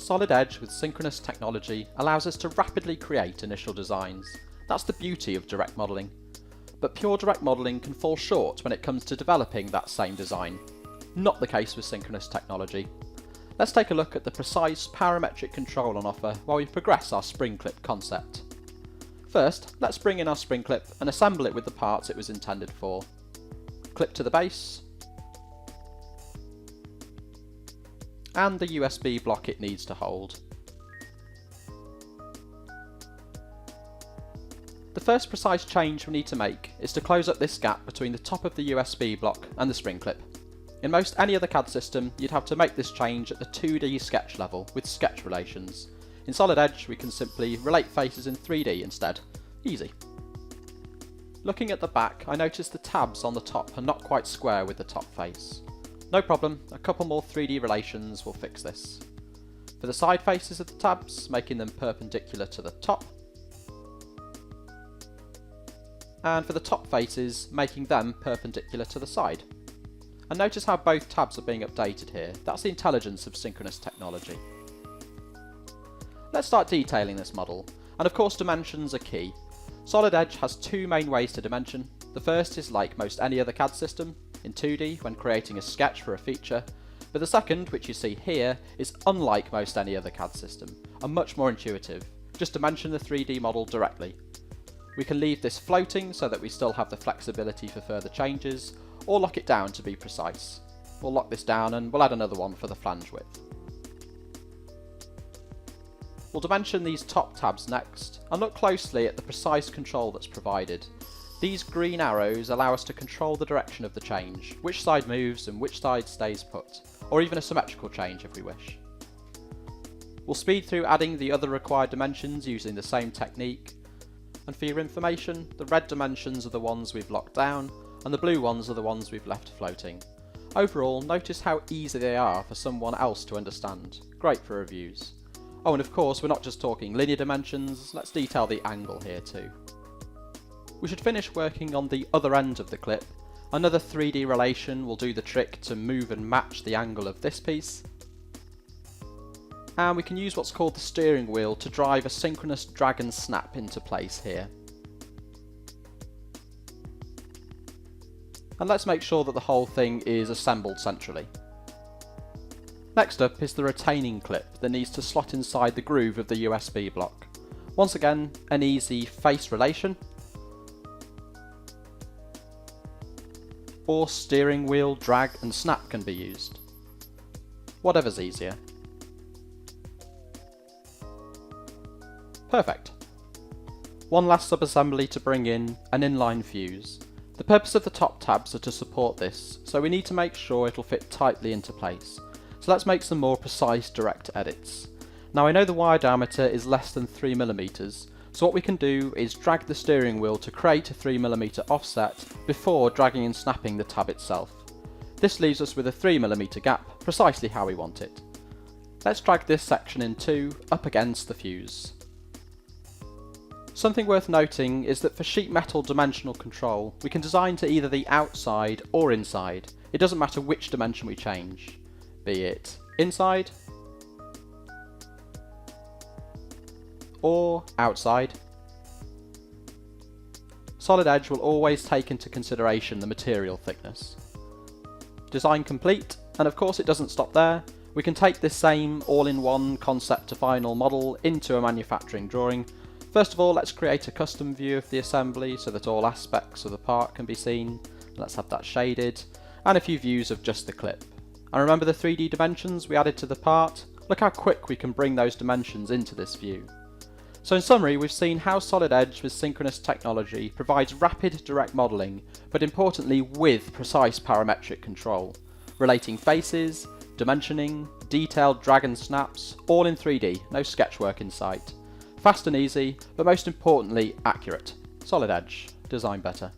Solid Edge with Synchronous Technology allows us to rapidly create initial designs. That's the beauty of direct modelling. But pure direct modelling can fall short when it comes to developing that same design. Not the case with Synchronous Technology. Let's take a look at the precise parametric control on offer while we progress our spring clip concept. First, let's bring in our spring clip and assemble it with the parts it was intended for. Clip to the base, and the USB block it needs to hold. The first precise change we need to make is to close up this gap between the top of the USB block and the spring clip. In most any other CAD system, you'd have to make this change at the 2D sketch level with sketch relations. In Solid Edge, we can simply relate faces in 3D instead. Easy. Looking at the back, I notice the tabs on the top are not quite square with the top face. No problem, a couple more 3D relations will fix this. For the side faces of the tabs, making them perpendicular to the top. And for the top faces, making them perpendicular to the side. And notice how both tabs are being updated here. That's the intelligence of Synchronous Technology. Let's start detailing this model. And of course dimensions are key. Solid Edge has two main ways to dimension. The first is like most any other CAD system, in 2D when creating a sketch for a feature, but the second, which you see here, is unlike most any other CAD system, and much more intuitive. Just dimension the 3D model directly. We can leave this floating so that we still have the flexibility for further changes, or lock it down to be precise. We'll lock this down and we'll add another one for the flange width. We'll dimension these top tabs next, and look closely at the precise control that's provided. These green arrows allow us to control the direction of the change, which side moves and which side stays put, or even a symmetrical change if we wish. We'll speed through adding the other required dimensions using the same technique, and for your information, the red dimensions are the ones we've locked down, and the blue ones are the ones we've left floating. Overall, notice how easy they are for someone else to understand. Great for reviews. Oh, and of course, we're not just talking linear dimensions, let's detail the angle here too. We should finish working on the other end of the clip. Another 3D relation will do the trick to move and match the angle of this piece. And we can use what's called the steering wheel to drive a synchronous drag and snap into place here. And let's make sure that the whole thing is assembled centrally. Next up is the retaining clip that needs to slot inside the groove of the USB block. Once again, an easy face relation, or steering wheel drag and snap can be used. Whatever's easier. Perfect. One last subassembly to bring in an inline fuse. The purpose of the top tabs are to support this, so we need to make sure it'll fit tightly into place. So let's make some more precise direct edits. Now I know the wire diameter is less than 3mm, so what we can do is drag the steering wheel to create a 3mm offset before dragging and snapping the tab itself. This leaves us with a 3mm gap, precisely how we want it. Let's drag this section in two, up against the fuse. Something worth noting is that for sheet metal dimensional control, we can design to either the outside or inside. It doesn't matter which dimension we change, be it inside or outside. Solid Edge will always take into consideration the material thickness. Design complete, and of course it doesn't stop there. We can take this same all-in-one concept to final model into a manufacturing drawing. First of all, let's create a custom view of the assembly so that all aspects of the part can be seen. Let's have that shaded, and a few views of just the clip. And remember the 3D dimensions we added to the part? Look how quick we can bring those dimensions into this view. So in summary, we've seen how Solid Edge with Synchronous Technology provides rapid direct modelling, but importantly with precise parametric control, relating faces, dimensioning, detailed drag and snaps, all in 3D, no sketchwork in sight. Fast and easy, but most importantly accurate. Solid Edge, design better.